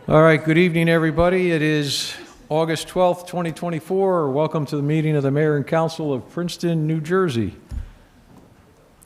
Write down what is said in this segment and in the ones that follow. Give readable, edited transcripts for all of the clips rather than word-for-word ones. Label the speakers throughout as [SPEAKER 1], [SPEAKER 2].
[SPEAKER 1] All right, good evening, everybody. It is August 12th, 2024. Welcome to the meeting of the Mayor and Council of Princeton, New Jersey.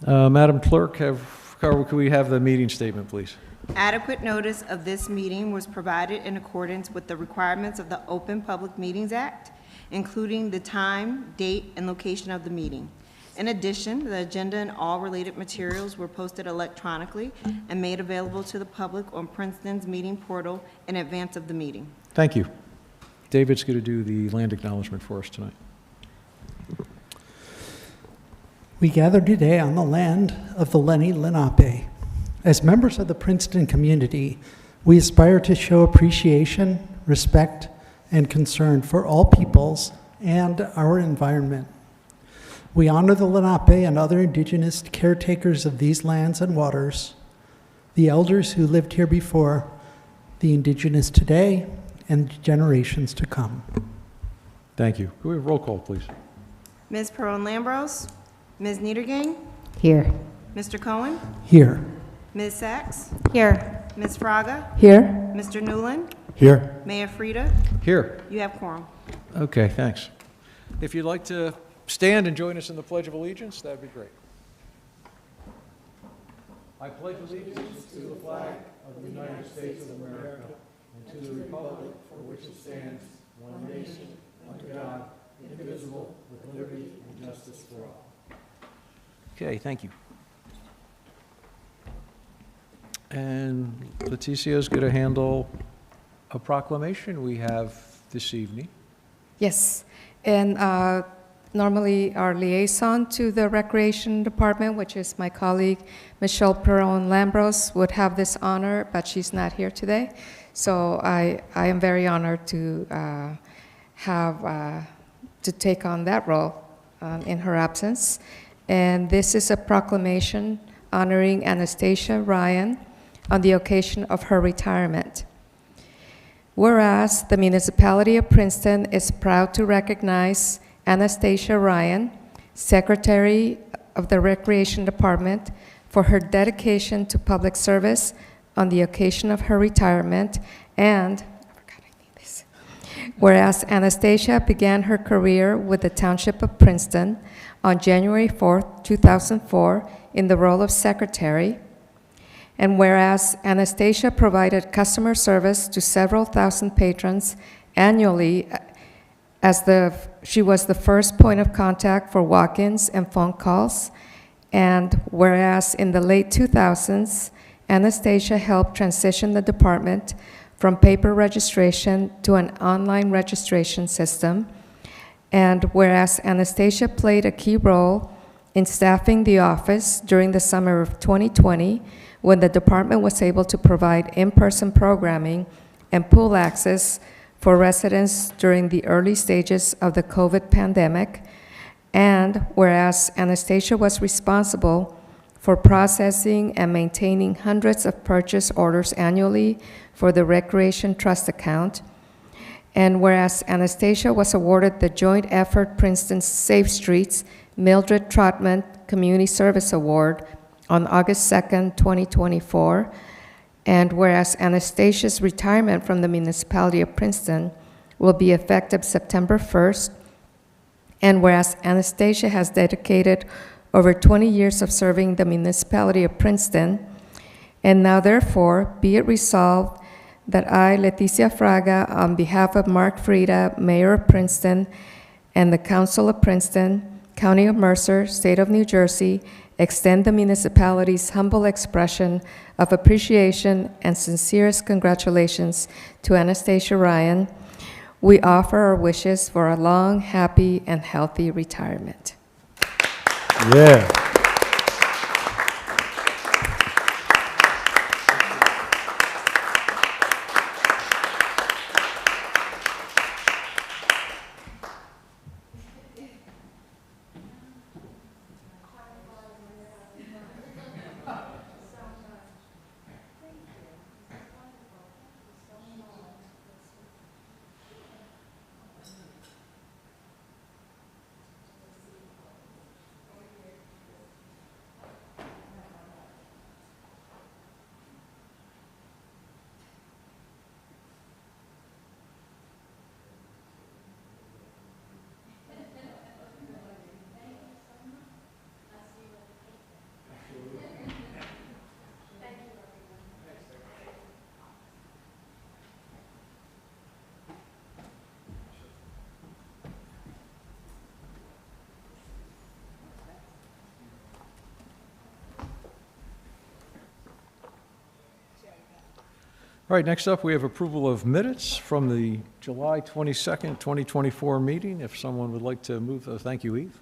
[SPEAKER 1] Madam Clerk, could we have the meeting statement, please?
[SPEAKER 2] Adequate notice of this meeting was provided in accordance with the requirements of the Open Public Meetings Act, including the time, date, and location of the meeting. In addition, the agenda and all related materials were posted electronically and made available to the public on Princeton's meeting portal in advance of the meeting.
[SPEAKER 1] Thank you. David's going to do the land acknowledgement for us tonight.
[SPEAKER 3] We gather today on the land of the Lenni Lenape. As members of the Princeton community, we aspire to show appreciation, respect, and concern for all peoples and our environment. We honor the Lenape and other indigenous caretakers of these lands and waters, the elders who lived here before, the indigenous today, and generations to come.
[SPEAKER 1] Thank you. Could we have a roll call, please?
[SPEAKER 2] Ms. Perron-Lambros, Ms. Niedergang,
[SPEAKER 4] Here.
[SPEAKER 2] Mr. Cohen,
[SPEAKER 3] Here.
[SPEAKER 2] Ms. Sachs,
[SPEAKER 4] Here.
[SPEAKER 2] Ms. Fraga,
[SPEAKER 4] Here.
[SPEAKER 2] Mr. Newland,
[SPEAKER 3] Here.
[SPEAKER 2] Mayor Frida.
[SPEAKER 1] Here.
[SPEAKER 2] You have quorum.
[SPEAKER 1] Okay, thanks. If you'd like to stand and join us in the Pledge of Allegiance, that'd be great. I pledge allegiance to the flag of the United States of America and to the republic for which it stands, one nation, under God, indivisible, with liberty and justice for all. Okay, thank you. And Leticia is going to handle a proclamation we have this evening.
[SPEAKER 4] Yes. And normally our liaison to the Recreation Department, which is my colleague Michelle Perron-Lambros, would have this honor, but she's not here today. So I am very honored to to take on that role in her absence. And this is a proclamation honoring Anastasia Ryan on the occasion of her retirement. Whereas the municipality of Princeton is proud to recognize Anastasia Ryan, Secretary of the Recreation Department, for her dedication to public service on the occasion of her retirement, and whereas Anastasia began her career with the Township of Princeton on January 4th, 2004, in the role of Secretary, and whereas Anastasia provided customer service to several thousand patrons annually as she was the first point of contact for walk-ins and phone calls, and whereas in the late 2000s, Anastasia helped transition the department from paper registration to an online registration system, and whereas Anastasia played a key role in staffing the office during the summer of 2020, when the department was able to provide in-person programming and pool access for residents during the early stages of the COVID pandemic, and whereas Anastasia was responsible for processing and maintaining hundreds of purchase orders annually for the Recreation Trust account, and whereas Anastasia was awarded the Joint Effort Princeton Safe Streets Mildred Trotman Community Service Award on August 2nd, 2024, and whereas Anastasia's retirement from the municipality of Princeton will be effective September 1st, and whereas Anastasia has dedicated over 20 years of serving the municipality of Princeton, and now therefore be it resolved that I, Leticia Fraga, on behalf of Mark Frida, Mayor of Princeton, and the Council of Princeton, County of Mercer, State of New Jersey, extend the municipality's humble expression of appreciation and sincerest congratulations to Anastasia Ryan. We offer our wishes for a long, happy, and healthy retirement.
[SPEAKER 1] Yeah. All right, next up, we have approval of minutes from the July 22nd, 2024 meeting. If someone would like to move, thank you, Eve.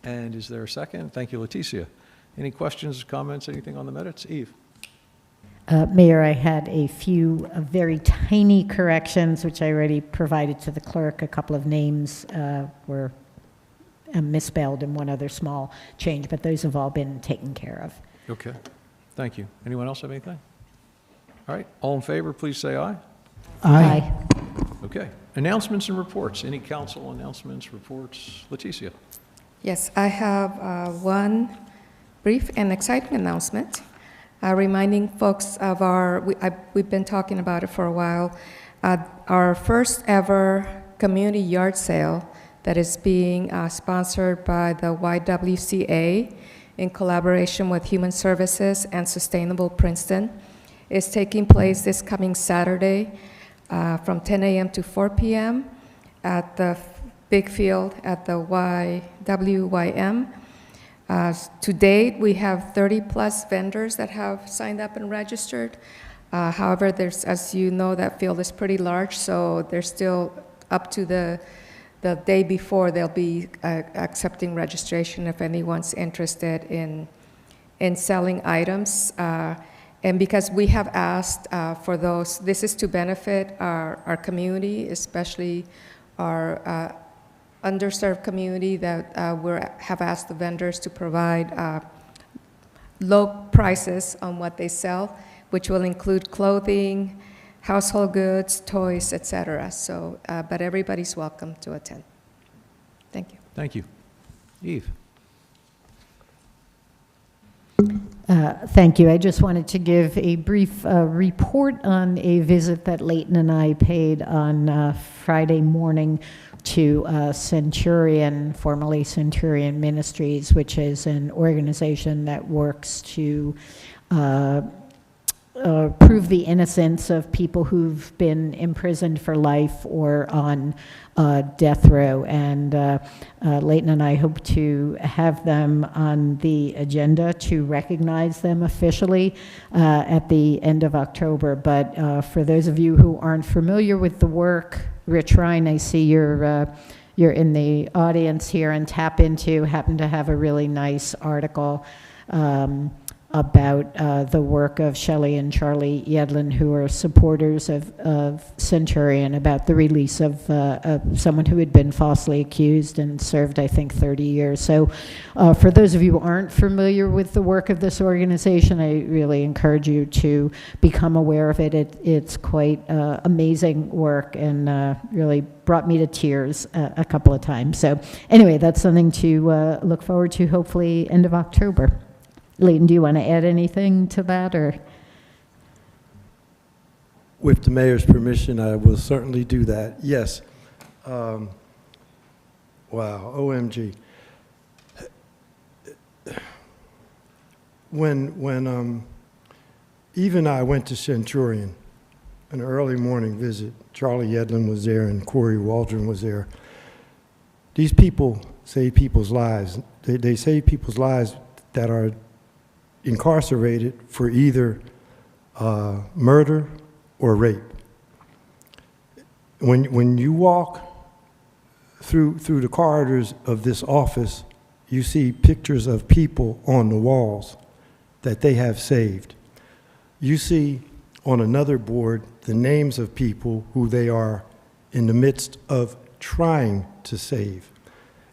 [SPEAKER 1] And is there a second? Thank you, Leticia. Any questions, comments, anything on the minutes? Eve?
[SPEAKER 5] Mayor, I had a few very tiny corrections, which I already provided to the clerk. A couple of names were misspelled and one other small change, but those have all been taken care of.
[SPEAKER 1] Okay, thank you. Anyone else have anything? All right, all in favor, please say aye.
[SPEAKER 3] Aye.
[SPEAKER 1] Okay, announcements and reports. Any council announcements, reports? Leticia?
[SPEAKER 4] Yes, I have one brief and exciting announcement, reminding folks of we've been talking about it for a while, our first ever community yard sale that is being sponsored by the YWCA in collaboration with Human Services and Sustainable Princeton is taking place this coming Saturday from 10 a.m. to 4 p.m. at the big field at the YWYM. To date, we have 30-plus vendors that have signed up and registered. However, as you know, that field is pretty large, so they're still up to the day before they'll be accepting registration if anyone's interested in selling items. And because we have asked for those, this is to benefit our community, especially our underserved community that have asked the vendors to provide low prices on what they sell, which will include clothing, household goods, toys, etc. So, but everybody's welcome to attend. Thank you.
[SPEAKER 1] Thank you. Eve?
[SPEAKER 5] Thank you. I just wanted to give a brief report on a visit that Leighton and I paid on Friday morning to Centurion, formerly Centurion Ministries, which is an organization that works to prove the innocence of people who've been imprisoned for life or on death row. And Leighton and I hope to have them on the agenda to recognize them officially at the end of October. But for those of you who aren't familiar with the work, Rich Ryan, I see you're in the audience here, and Tap Into happened to have a really nice article about the work of Shelley and Charlie Yedlin, who are supporters of Centurion, about the release of someone who had been falsely accused and served, I think, 30 years. So for those of you who aren't familiar with the work of this organization, I really encourage you to become aware of it. It's quite amazing work and really brought me to tears a couple of times. So anyway, that's something to look forward to, hopefully end of October. Leighton, do you want to add anything to that, or?
[SPEAKER 6] With the mayor's permission, I will certainly do that. Yes. Wow, OMG. When Eve and I went to Centurion, an early morning visit, Charlie Yedlin was there and Corey Waldron was there. These people save people's lives. They save people's lives that are incarcerated for either murder or rape. When you walk through the corridors of this office, you see pictures of people on the walls that they have saved. You see on another board the names of people who they are in the midst of trying to save.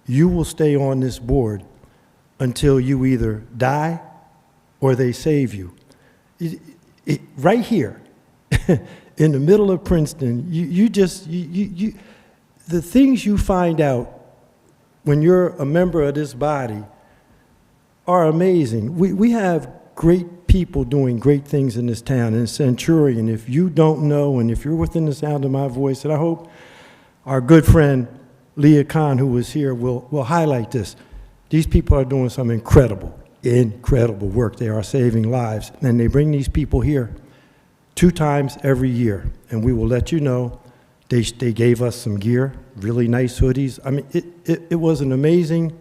[SPEAKER 6] You will stay on this board until you either die or they save you. Right here, in the middle of Princeton, the things you find out when you're a member of this body are amazing. We have great people doing great things in this town. In Centurion, if you don't know, and if you're within the sound of my voice, and I hope our good friend Leah Khan, who was here, will highlight this. These people are doing some incredible work. They are saving lives. And they bring these people here 2 times every year. And we will let you know. They gave us some gear, really nice hoodies. I mean, it was an amazing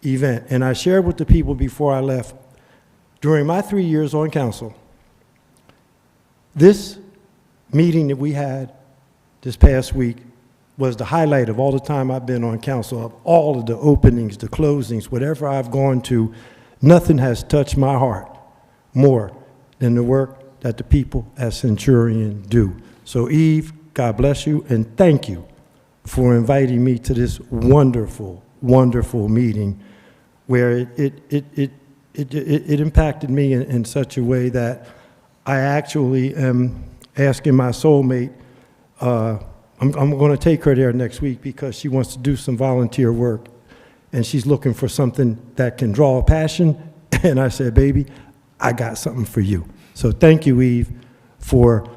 [SPEAKER 6] event. And I shared with the people before I left, during my 3 years on council, this meeting that we had this past week was the highlight of all the time I've been on council, of all of the openings, the closings, whatever I've gone to. Nothing has touched my heart more than the work that the people at Centurion do. So Eve, God bless you, and thank you for inviting me to this wonderful, wonderful meeting where it impacted me in such a way that I actually am asking my soulmate, I'm going to take her there next week because she wants to do some volunteer work, and she's looking for something that can draw a passion. And I said, baby, I got something for you. So thank you, Eve, for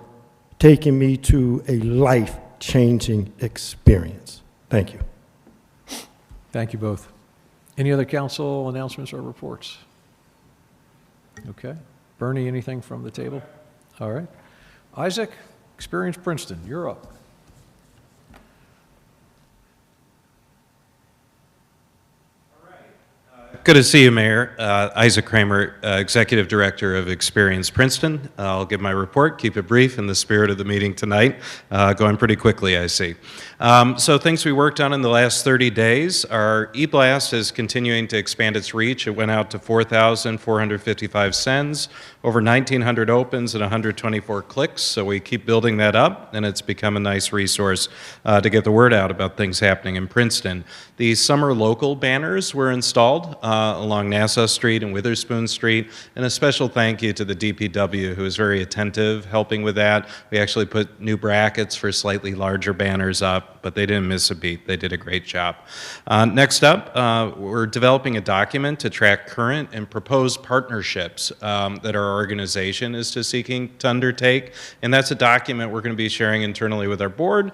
[SPEAKER 6] taking me to a life-changing experience. Thank you.
[SPEAKER 1] Thank you both. Any other council announcements or reports? Okay. Bernie, anything from the table? All right. Isaac, Experience Princeton, you're up.
[SPEAKER 7] Good to see you, Mayor. Isaac Kramer, Executive Director of Experience Princeton. I'll give my report, keep it brief in the spirit of the meeting tonight. Going pretty quickly, I see. So things we worked on in the last 30 days. Our eBlast is continuing to expand its reach. It went out to 4,455 sends, over 1,900 opens, and 124 clicks. So we keep building that up, and it's become a nice resource to get the word out about things happening in Princeton. The summer local banners were installed along Nassau Street and Witherspoon Street, and a special thank you to the DPW, who was very attentive helping with that. We actually put new brackets for slightly larger banners up, but they didn't miss a beat. They did a great job. Next up, we're developing a document to track current and proposed partnerships that our organization is seeking to undertake, and that's a document we're going to be sharing internally with our board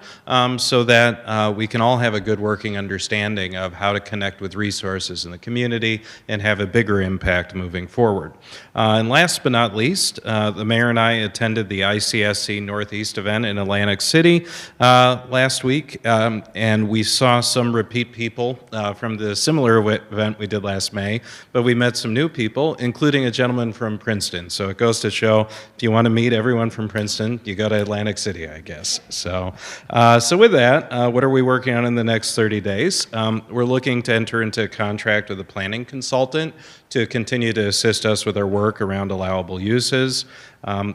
[SPEAKER 7] so that we can all have a good working understanding of how to connect with resources in the community and have a bigger impact moving forward. And last but not least, the mayor and I attended the ICSC Northeast event in Atlantic City last week, and we saw some repeat people from the similar event we did last May, but we met some new people, including a gentleman from Princeton. So it goes to show, if you want to meet everyone from Princeton, you go to Atlantic City, I guess. So with that, what are we working on in the next 30 days? We're looking to enter into a contract with a planning consultant to continue to assist us with our work around allowable uses.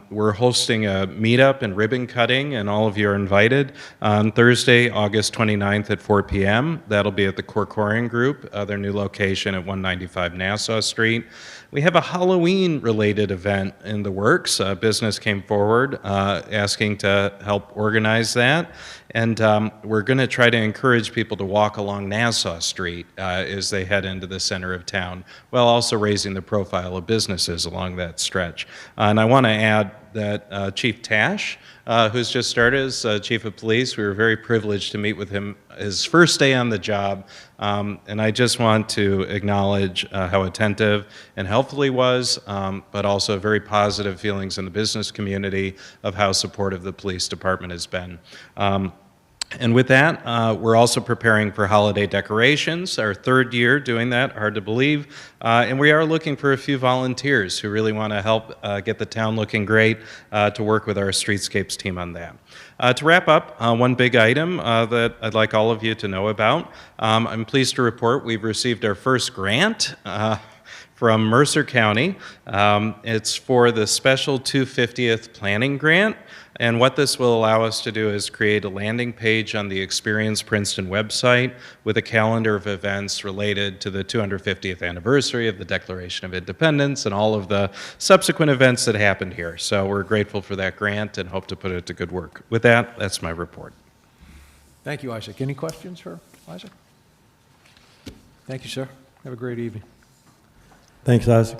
[SPEAKER 7] We're hosting a meetup and ribbon cutting, and all of you are invited on Thursday, August 29th at 4 p.m. That'll be at the Corcoran Group, their new location at 195 Nassau Street. We have a Halloween-related event in the works. Business came forward asking to help organize that, and we're going to try to encourage people to walk along Nassau Street as they head into the center of town, while also raising the profile of businesses along that stretch. And I want to add that Chief Tash, who's just started as Chief of Police, we were very privileged to meet with him his first day on the job, and I just want to acknowledge how attentive and helpful he was, but also very positive feelings in the business community of how supportive the police department has been. And with that, we're also preparing for holiday decorations, our third year doing that, hard to believe. And we are looking for a few volunteers who really want to help get the town looking great to work with our streetscapes team on that. To wrap up, one big item that I'd like all of you to know about. I'm pleased to report we've received our first grant from Mercer County. It's for the Special 250th Planning Grant. And what this will allow us to do is create a landing page on the Experience Princeton website with a calendar of events related to the 250th anniversary of the Declaration of Independence and all of the subsequent events that happened here. So we're grateful for that grant and hope to put it to good work. With that, that's my report.
[SPEAKER 1] Thank you, Isaac. Any questions for Isaac? Thank you, sir. Have a great evening.
[SPEAKER 6] Thanks, Isaac.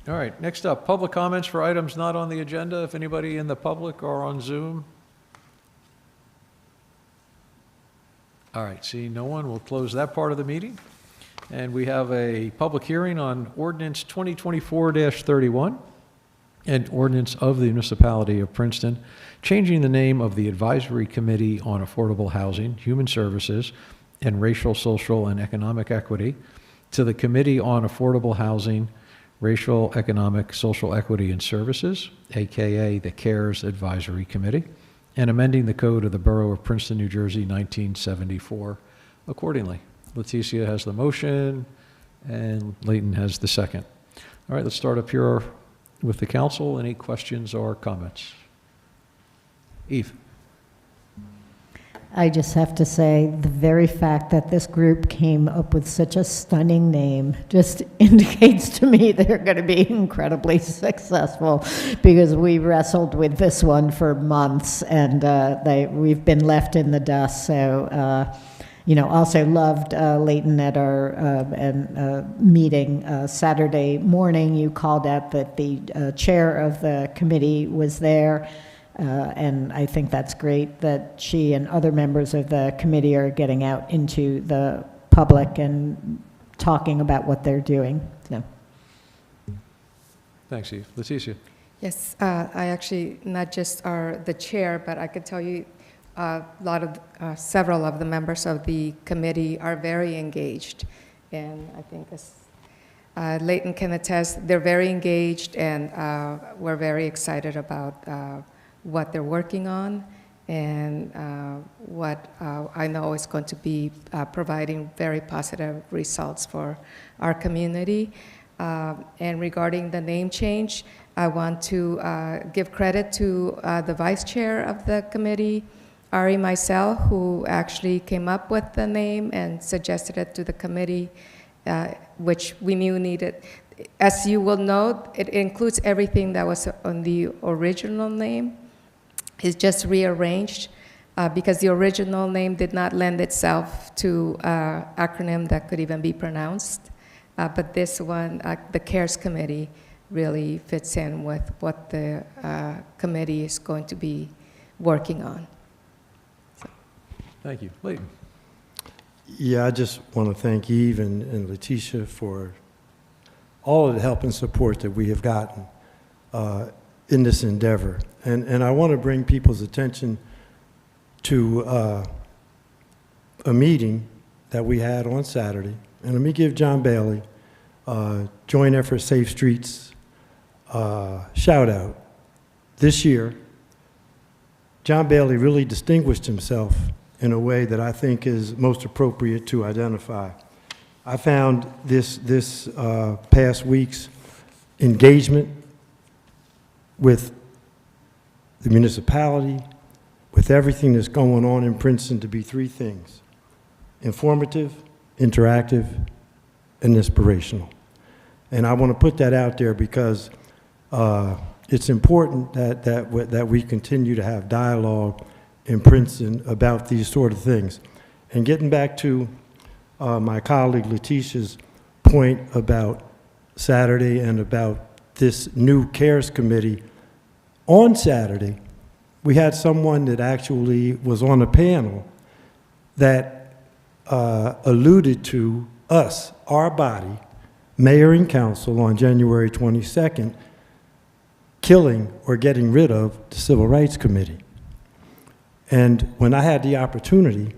[SPEAKER 1] All right, next up, public comments for items not on the agenda. If anybody in the public or on Zoom. All right, seeing no one, we'll close that part of the meeting. And we have a public hearing on ordinance 2024-31, an ordinance of the municipality of Princeton, changing the name of the Advisory Committee on Affordable Housing, Human Services, and Racial, Social, and Economic Equity to the Committee on Affordable Housing, Racial, Economic, Social Equity and Services, AKA the CARES Advisory Committee, and amending the code of the Borough of Princeton, New Jersey, 1974 accordingly. Leticia has the motion, and Leighton has the second. All right, let's start up here with the council. Any questions or comments? Eve?
[SPEAKER 5] I just have to say, the very fact that this group came up with such a stunning name just indicates to me they're going to be incredibly successful, because we wrestled with this one for months, and we've been left in the dust. So, also loved Leighton at our meeting Saturday morning. You called out that the chair of the committee was there. And I think that's great that she and other members of the committee are getting out into the public and talking about what they're doing. So.
[SPEAKER 1] Thanks, Eve. Leticia?
[SPEAKER 4] Yes, I actually not just are the chair, but I could tell you several of the members of the committee are very engaged, and I think as Leighton can attest, they're very engaged, and we're very excited about what they're working on, and what I know is going to be providing very positive results for our community. And regarding the name change, I want to give credit to the vice chair of the committee, Ari Meisel, who actually came up with the name and suggested it to the committee, which we knew needed. As you will note, it includes everything that was on the original name. It's just rearranged because the original name did not lend itself to an acronym that could even be pronounced. But this one, the CARES Committee, really fits in with what the committee is going to be working on. So.
[SPEAKER 1] Thank you. Leighton?
[SPEAKER 6] Yeah, I just want to thank Eve and Leticia for all of the help and support that we have gotten in this endeavor. And I want to bring people's attention to a meeting that we had on Saturday. And let me give John Bailey, Joint Effort Safe Streets, shout out. This year, John Bailey really distinguished himself in a way that I think is most appropriate to identify. I found this past week's engagement with the municipality, with everything that's going on in Princeton, to be three things: informative, interactive, and inspirational. And I want to put that out there because it's important that we continue to have dialogue in Princeton about these sort of things. And getting back to my colleague Leticia's point about Saturday and about this new CARES committee, on Saturday, we had someone that actually was on a panel that alluded to us, our body, mayor and council, on January 22nd, killing or getting rid of the Civil Rights Committee. And when I had the opportunity,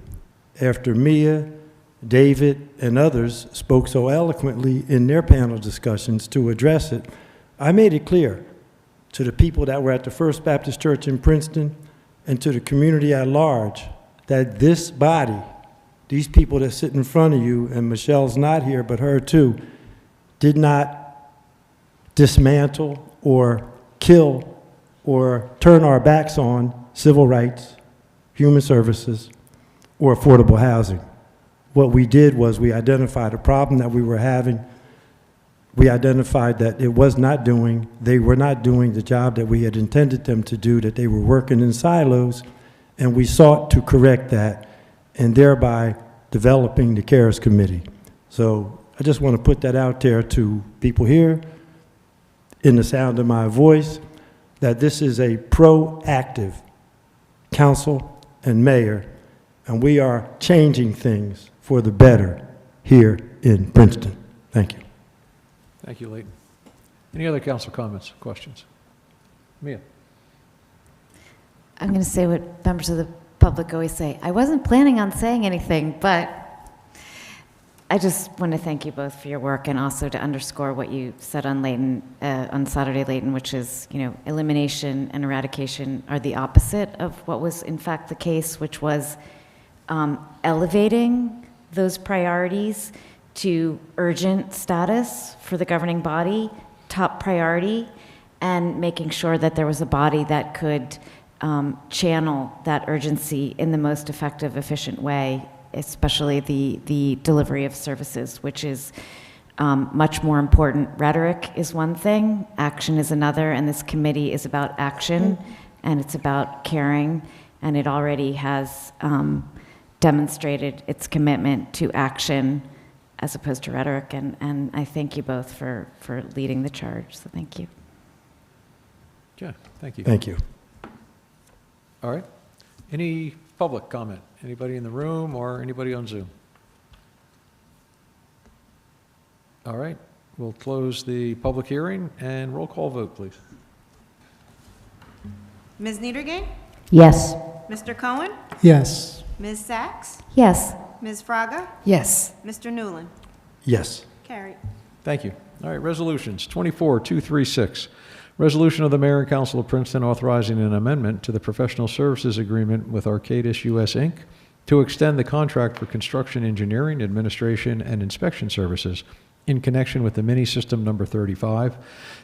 [SPEAKER 6] after Mia, David, and others spoke so eloquently in their panel discussions to address it, I made it clear to the people that were at the First Baptist Church in Princeton and to the community at large that this body, these people that sit in front of you, and Michelle's not here, but her too, did not dismantle or kill or turn our backs on civil rights, human services, or affordable housing. What we did was we identified a problem that we were having. We identified that they were not doing the job that we had intended them to do, that they were working in silos, and we sought to correct that, and thereby developing the CARES Committee. So I just want to put that out there to people here, in the sound of my voice, that this is a proactive council and mayor, and we are changing things for the better here in Princeton. Thank you.
[SPEAKER 1] Thank you, Leighton. Any other council comments, questions? Mia?
[SPEAKER 8] I'm going to say what members of the public always say. I wasn't planning on saying anything, but I just want to thank you both for your work and also to underscore what you said on Layton, on Saturday Layton, which is, elimination and eradication are the opposite of what was in fact the case, which was elevating those priorities to urgent status for the governing body, top priority, and making sure that there was a body that could channel that urgency in the most effective, efficient way, especially the delivery of services, which is much more important. Rhetoric is one thing, action is another, and this committee is about action, and it's about caring, and it already has demonstrated its commitment to action as opposed to rhetoric, and I thank you both for leading the charge, so thank you.
[SPEAKER 1] Okay, thank you.
[SPEAKER 6] Thank you.
[SPEAKER 1] All right. Any public comment? Anybody in the room or anybody on Zoom? All right, we'll close the public hearing and roll call vote, please.
[SPEAKER 2] Ms. Niedergang?
[SPEAKER 5] Yes.
[SPEAKER 2] Mr. Cohen?
[SPEAKER 3] Yes.
[SPEAKER 2] Ms. Sachs?
[SPEAKER 8] Yes.
[SPEAKER 2] Ms. Fraga?
[SPEAKER 4] Yes.
[SPEAKER 2] Mr. Newland?
[SPEAKER 6] Yes.
[SPEAKER 2] Carried.
[SPEAKER 1] Thank you. All right, resolutions, 24-236. Resolution of the Mayor and Council of Princeton authorizing an amendment to the professional services agreement with Arcadis US Inc. to extend the contract for construction engineering, administration, and inspection services in connection with the mini system number 35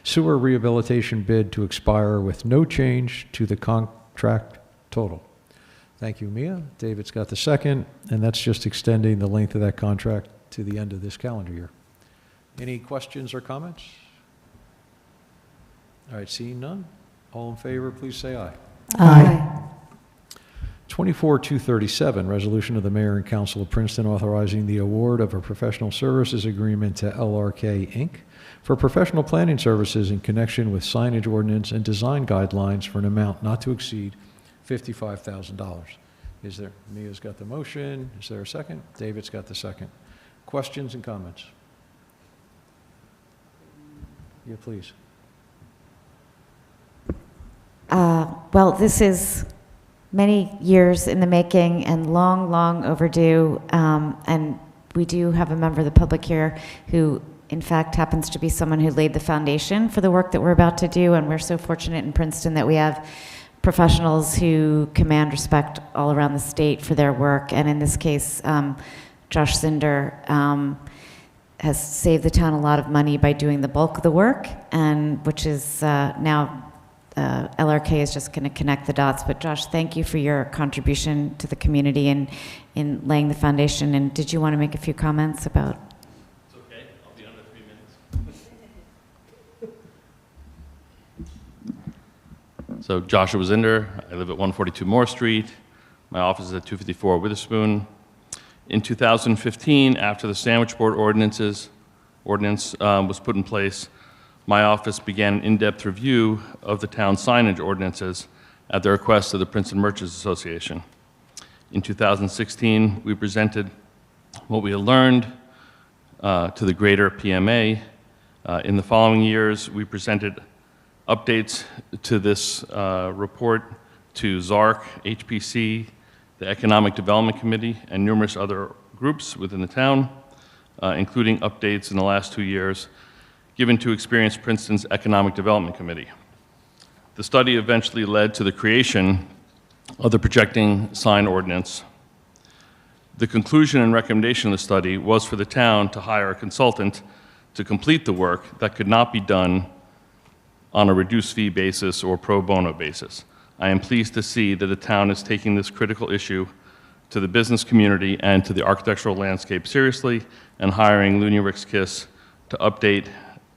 [SPEAKER 1] sewer rehabilitation bid to expire with no change to the contract total. Thank you, Mia. David's got the second, and that's just extending the length of that contract to the end of this calendar year. Any questions or comments? All right, seeing none, all in favor, please say aye.
[SPEAKER 5] Aye.
[SPEAKER 1] 24-237, resolution of the Mayor and Council of Princeton authorizing the award of a professional services agreement to LRK Inc. for professional planning services in connection with signage ordinance and design guidelines for an amount not to exceed $55,000. Is there, Mia's got the motion, is there a second? David's got the second. Questions and comments? Yeah, please.
[SPEAKER 8] Well, this is many years in the making and long, long overdue. And we do have a member of the public here who, in fact, happens to be someone who laid the foundation for the work that we're about to do. And we're so fortunate in Princeton that we have professionals who command respect all around the state for their work. And in this case, Josh Zinder has saved the town a lot of money by doing the bulk of the work, and which is now LRK is just going to connect the dots. But Josh, thank you for your contribution to the community and in laying the foundation. And did you want to make a few comments about?
[SPEAKER 9] It's okay. I'll be under 3 minutes. So Joshua Zinder. I live at 142 Moore Street. My office is at 254 Witherspoon. In 2015, after the Sandwich Board ordinance was put in place, my office began an in-depth review of the town's signage ordinances at the request of the Princeton Merchants Association. In 2016, we presented what we had learned to the greater PMA. In the following years, we presented updates to this report to ZARC, HPC, the Economic Development Committee, and numerous other groups within the town, including updates in the last 2 years given to Experience Princeton's Economic Development Committee. The study eventually led to the creation of the projecting sign ordinance. The conclusion and recommendation of the study was for the town to hire a consultant to complete the work that could not be done on a reduced fee basis or pro bono basis. I am pleased to see that the town is taking this critical issue to the business community and to the architectural landscape seriously and hiring Looney Ricks Kiss to update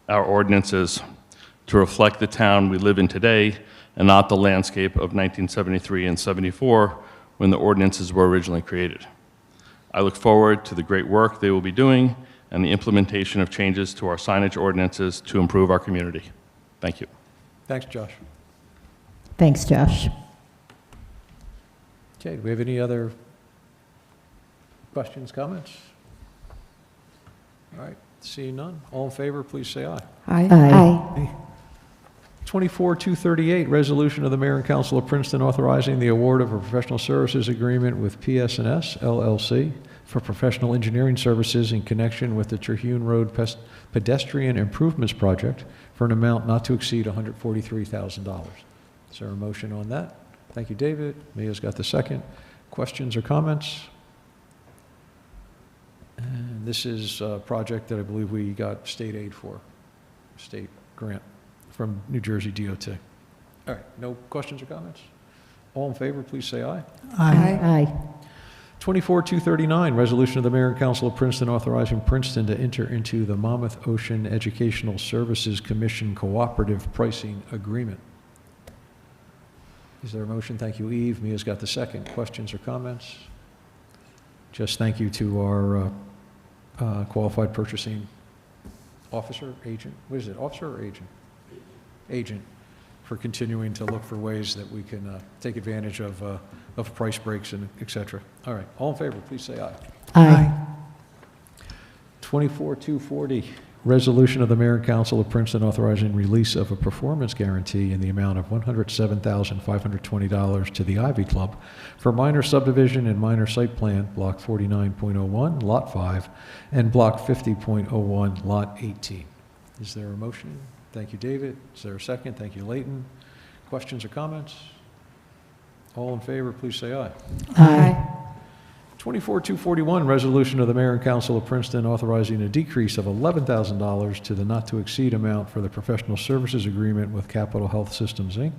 [SPEAKER 9] our ordinances to reflect the town we live in today and not the landscape of 1973 and 74 when the ordinances were originally created. I look forward to the great work they will be doing and the implementation of changes to our signage ordinances to improve our community. Thank you.
[SPEAKER 1] Thanks, Josh.
[SPEAKER 5] Thanks, Josh.
[SPEAKER 1] Okay, do we have any other questions, comments? All right, seeing none, all in favor, please say aye.
[SPEAKER 5] Aye.
[SPEAKER 1] 24-238, resolution of the Mayor and Council of Princeton authorizing the award of a professional services agreement with PS&S LLC for professional engineering services in connection with the Terhune Road Pedestrian Improvements Project for an amount not to exceed $143,000. Is there a motion on that? Thank you, David. Mia's got the second. Questions or comments? And this is a project that I believe we got state aid for, state grant from New Jersey DOT. All right, no questions or comments? All in favor, please say aye.
[SPEAKER 5] Aye.
[SPEAKER 1] 24-239, resolution of the Mayor and Council of Princeton authorizing Princeton to enter into the Monmouth Ocean Educational Services Commission Cooperative Pricing Agreement. Is there a motion? Thank you, Eve. Mia's got the second. Questions or comments? Just thank you to our qualified purchasing officer, agent. What is it, officer or agent? Agent, for continuing to look for ways that we can take advantage of price breaks and et cetera. All right, all in favor, please say aye.
[SPEAKER 5] Aye.
[SPEAKER 1] 24-240, resolution of the Mayor and Council of Princeton authorizing release of a performance guarantee in the amount of $107,520 to the Ivy Club for minor subdivision and minor site plan, Block 49.01, Lot 5, and Block 50.01, Lot 18. Is there a motion? Thank you, David. Is there a second? Thank you, Leighton. Questions or comments? All in favor, please say aye.
[SPEAKER 5] Aye.
[SPEAKER 1] 24-241, resolution of the Mayor and Council of Princeton authorizing a decrease of $11,000 to the not-to-exceed amount for the professional services agreement with Capital Health Systems, Inc.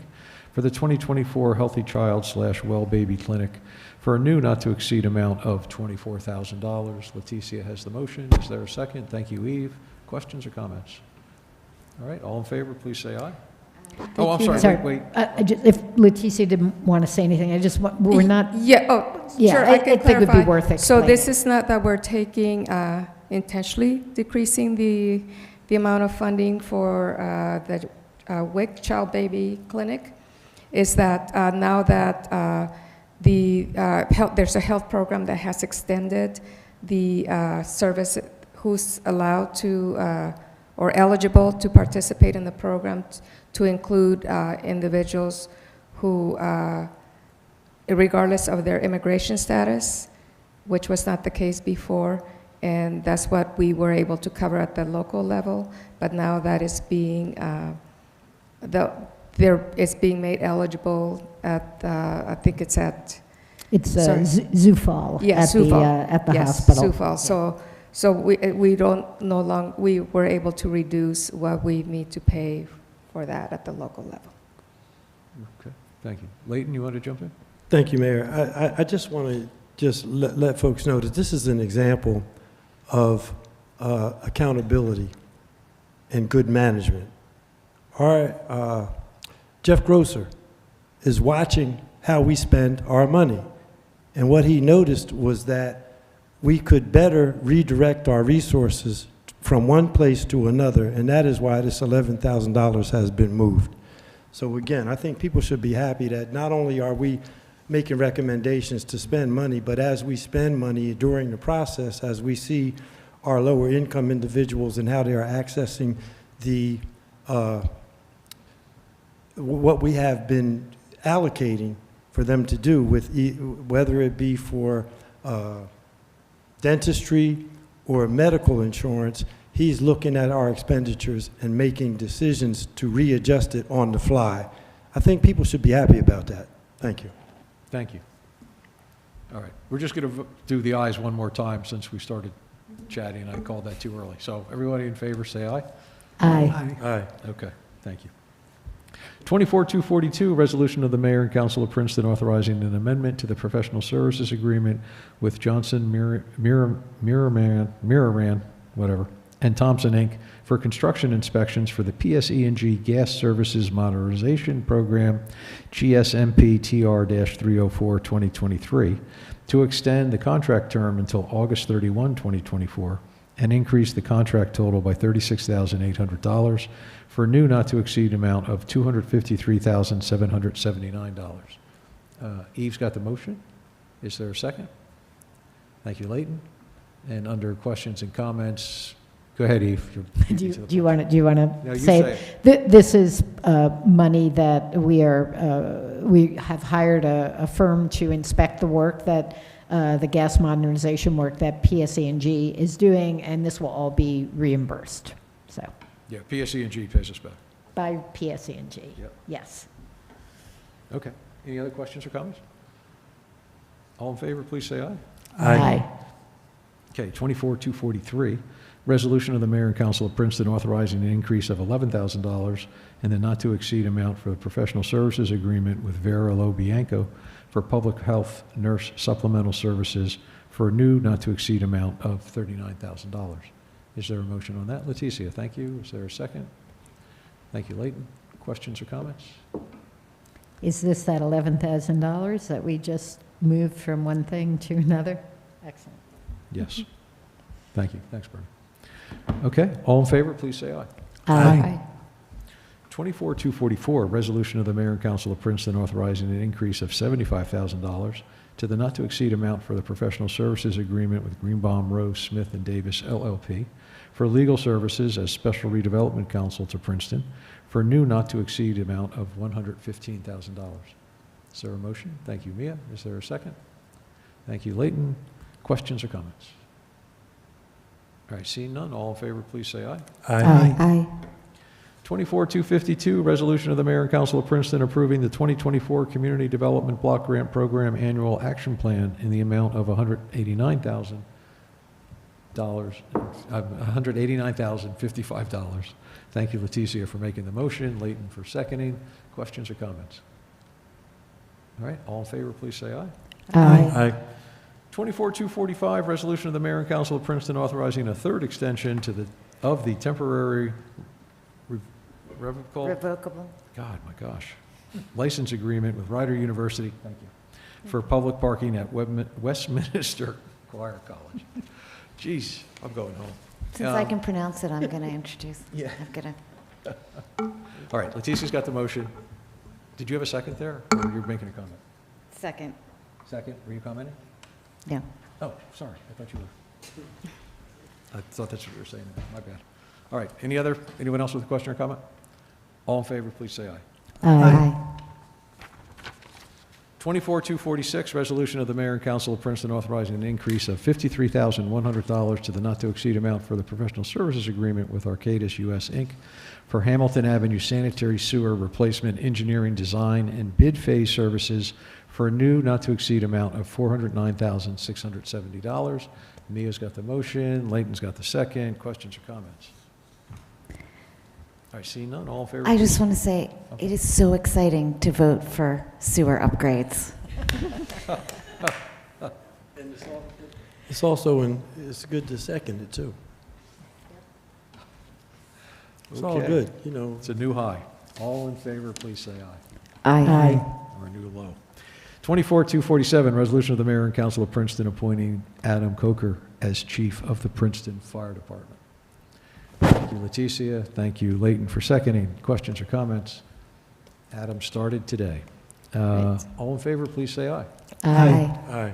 [SPEAKER 1] for the 2024 Healthy Child/Well Baby Clinic for a new not-to-exceed amount of $24,000. Leticia has the motion. Is there a second? Thank you, Eve. Questions or comments? All right, all in favor, please say aye. Oh, I'm sorry, wait.
[SPEAKER 5] If Leticia didn't want to say anything, we're not,
[SPEAKER 4] Yeah,
[SPEAKER 5] yeah,
[SPEAKER 4] sure,
[SPEAKER 5] I
[SPEAKER 4] I can
[SPEAKER 5] think it would be
[SPEAKER 4] clarify.
[SPEAKER 5] worth
[SPEAKER 4] So
[SPEAKER 5] explaining.
[SPEAKER 4] this is not that we're taking, intentionally decreasing the amount of funding for the WIC Child Baby Clinic, is that now that there's a health program that has extended the service, who's allowed to or eligible to participate in the program to include individuals who, regardless of their immigration status, which was not the case before, and that's what we were able to cover at the local level, but now that is being, it's being made eligible at, I think it's at,
[SPEAKER 5] It's
[SPEAKER 4] sorry.
[SPEAKER 5] Zufall
[SPEAKER 4] Yeah,
[SPEAKER 5] at
[SPEAKER 4] Zufall.
[SPEAKER 5] the
[SPEAKER 4] yes,
[SPEAKER 5] hospital.
[SPEAKER 4] Sioux Falls. So we don't no longer, we were able to reduce what we need to pay for that at the local level.
[SPEAKER 1] Okay, thank you. Leighton, you want to jump in?
[SPEAKER 6] Thank you, Mayor. I just want to just let folks know that this is an example of accountability and good management. Our Jeff Grosser is watching how we spend our money, and what he noticed was that we could better redirect our resources from one place to another, and that is why this $11,000 has been moved. So again, I think people should be happy that not only are we making recommendations to spend money, but as we spend money during the process, as we see our lower income individuals and how they are accessing the what we have been allocating for them to do, with whether it be for dentistry or medical insurance, he's looking at our expenditures and making decisions to readjust it on the fly. I think people should be happy about that. Thank you.
[SPEAKER 1] Thank you. All right, we're just going to do the ayes one more time since we started chatting. I called that too early. So everybody in favor, say aye.
[SPEAKER 5] Aye.
[SPEAKER 6] Aye.
[SPEAKER 1] Okay, thank you. 24-242, resolution of the Mayor and Council of Princeton authorizing an amendment to the professional services agreement with Johnson Miraran, whatever, and Thompson, Inc. for construction inspections for the PSE&G Gas Services Modernization Program, GSMP TR-304 2023, to extend the contract term until August 31, 2024, and increase the contract total by $36,800 for a new not-to-exceed amount of $253,779. Eve's got the motion. Is there a second? Thank you, Leighton. And under questions and comments, go ahead, Eve.
[SPEAKER 5] Do you want to
[SPEAKER 1] No, you
[SPEAKER 5] say this is money that we have hired a firm to inspect the work that the gas modernization work that PSE&G is doing, and this will all be reimbursed, so,
[SPEAKER 1] Yeah, PSE&G pays us back.
[SPEAKER 5] by PSE&G.
[SPEAKER 1] Yep.
[SPEAKER 5] Yes.
[SPEAKER 1] Okay. Any other questions or comments? All in favor, please say aye.
[SPEAKER 5] Aye.
[SPEAKER 1] Okay, 24-243, resolution of the mayor and council of Princeton authorizing an increase of $11,000 in the not-to-exceed amount for the professional services agreement with Vera Lobianco for public health nurse supplemental services for a new not-to-exceed amount of $39,000. Is there a motion on that? Leticia, thank you. Is there a second? Thank you, Leighton. Questions or comments?
[SPEAKER 5] Is this that $11,000 that we just moved from one thing to another? Excellent.
[SPEAKER 1] Yes. Thank you. Thanks, Bernie. Okay, all in favor, please say aye.
[SPEAKER 5] Aye.
[SPEAKER 1] 24-244, resolution of the mayor and council of Princeton authorizing an increase of $75,000 to the not-to-exceed amount for the professional services agreement with Greenbaum, Rose, Smith, and Davis LLP for legal services as special redevelopment counsel to Princeton for a new not-to-exceed amount of $115,000. Is there a motion? Thank you, Mia. Is there a second? Thank you, Leighton. Questions or comments? All right, seeing none, all in favor, please say aye.
[SPEAKER 8] Aye.
[SPEAKER 1] 24-252, resolution of the mayor and council of Princeton approving the 2024 Community Development Block Grant Program Annual Action Plan in the amount of $189,055. Thank you, Leticia, for making the motion, Leighton for seconding. Questions or comments? All right, all in favor, please say aye.
[SPEAKER 8] Aye.
[SPEAKER 1] 24-245, resolution of the mayor and council of Princeton authorizing a third extension of the temporary
[SPEAKER 8] Revocable.
[SPEAKER 1] God, my gosh, license agreement with Rider University, thank you, for public parking at Westminster Choir College. Jeez, I'm going home.
[SPEAKER 8] Since I can pronounce it, I'm going to introduce.
[SPEAKER 1] Yeah.
[SPEAKER 8] I'm going to.
[SPEAKER 1] All right, Leticia's got the motion. Did you have a second there, or you're making a comment?
[SPEAKER 8] Second.
[SPEAKER 1] Second, were you commenting?
[SPEAKER 8] No.
[SPEAKER 1] Oh, sorry, I thought you were. I thought that's what you were saying, my bad. All right, anyone else with a question or comment? All in favor, please say aye.
[SPEAKER 8] Aye.
[SPEAKER 1] 24-246, resolution of the mayor and council of Princeton authorizing an increase of $53,100 to the not-to-exceed amount for the professional services agreement with Arcadis US Inc. for Hamilton Avenue sanitary sewer replacement engineering design and bid phase services for a new not-to-exceed amount of $409,670. Mia's got the motion, Leighton's got the second. Questions or comments? All right, seeing none, all in favor?
[SPEAKER 8] I just want to say, it is so exciting to vote for sewer upgrades.
[SPEAKER 10] It's also, it's good to second it, too. It's all
[SPEAKER 1] Okay.
[SPEAKER 10] good, you know.
[SPEAKER 1] It's a new high. All in favor, please say aye.
[SPEAKER 8] Aye.
[SPEAKER 1] Or a new low. 24-247, resolution of the mayor and council of Princeton appointing Adam Coker as chief of the Princeton Fire Department. Thank you, Leticia. Thank you, Leighton, for seconding. Questions or comments? Adam started today. All in favor, please say aye.
[SPEAKER 8] Aye.
[SPEAKER 10] Aye.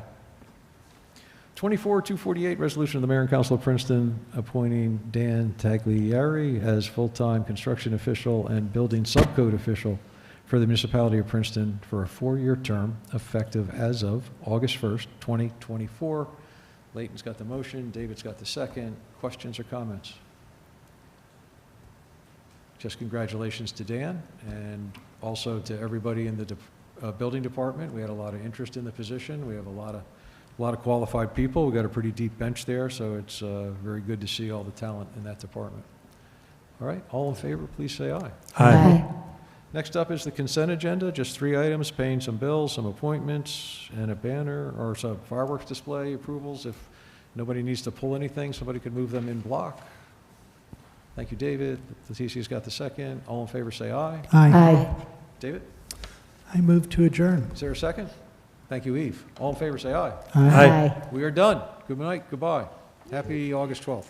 [SPEAKER 1] 24-248, resolution of the mayor and council of Princeton appointing Dan Tagliari as full-time construction official and building subcode official for the municipality of Princeton for a 4-year term effective as of August 1st, 2024. Leighton's got the motion, David's got the second. Questions or comments? Just congratulations to Dan and also to everybody in the building department. We had a lot of interest in the position. We have a lot of qualified people. We've got a pretty deep bench there, so it's very good to see all the talent in that department. All right, all in favor, please say aye.
[SPEAKER 8] Aye.
[SPEAKER 1] Next up is the consent agenda, just 3 items, paying some bills, some appointments, and a banner, or some fireworks display approvals. If nobody needs to pull anything, somebody could move them in block. Thank you, David. Leticia's got the second. All in favor, say aye.
[SPEAKER 8] Aye.
[SPEAKER 1] David,
[SPEAKER 3] I move to adjourn.
[SPEAKER 1] is there a second? Thank you, Eve. All in favor, say aye.
[SPEAKER 8] Aye.
[SPEAKER 1] We are done. Good night, goodbye. Happy August 12th.